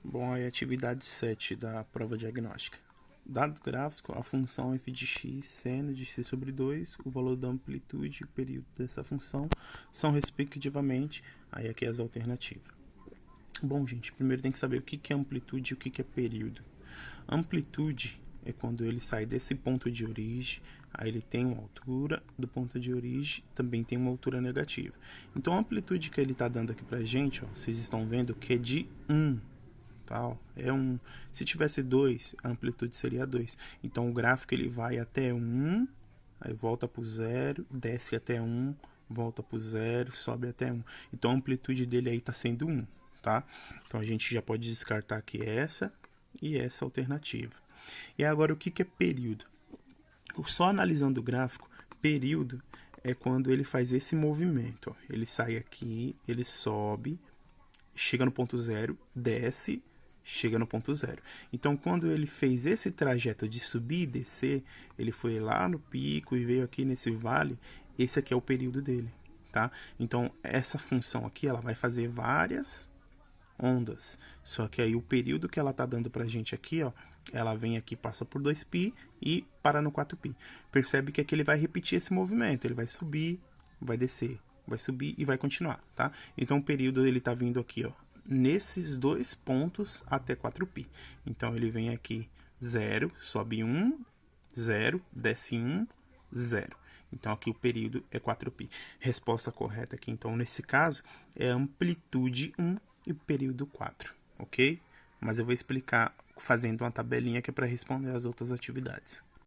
Bom, aí atividade 7 da prova diagnóstica. Dado gráfico, a função f de x seno de x sobre 2, o valor da amplitude e o período dessa função são respectivamente, aí aqui as alternativas. Bom, gente, primeiro tem que saber o que é amplitude e o que é período. Amplitude é quando ele sai desse ponto de origem, aí ele tem uma altura do ponto de origem, também tem uma altura negativa. Então a amplitude que ele está dando aqui pra gente, ó, vocês estão vendo que é de 1. Tal, é 1. Se tivesse 2, a amplitude seria 2. Então o gráfico ele vai até 1, aí volta para o 0, desce até 1, volta para o 0, sobe até 1. Então a amplitude dele aí está sendo 1, tá? Então a gente já pode descartar aqui essa e essa alternativa. E agora o que é período? Só analisando o gráfico, período é quando ele faz esse movimento. Ó. Ele sai aqui, ele sobe, chega no ponto 0, desce, chega no ponto 0. Então, quando ele fez esse trajeto de subir e descer, ele foi lá no pico e veio aqui nesse vale, esse aqui é o período dele, tá? Então, essa função aqui, ela vai fazer várias ondas, só que aí o período que ela tá dando pra gente aqui, ó, ela vem aqui, passa por 2π e para no 4π. Percebe que aqui ele vai repetir esse movimento, ele vai subir, vai descer, vai subir e vai continuar, tá? Então o período ele tá vindo aqui, ó, nesses dois pontos até 4π. Então ele vem aqui 0, sobe 1, 0, desce 1, 0. Então aqui o período é 4π. Resposta correta aqui, então, nesse caso, é amplitude 1 e período 4, ok? Mas eu vou explicar fazendo uma tabelinha que é para responder as outras atividades.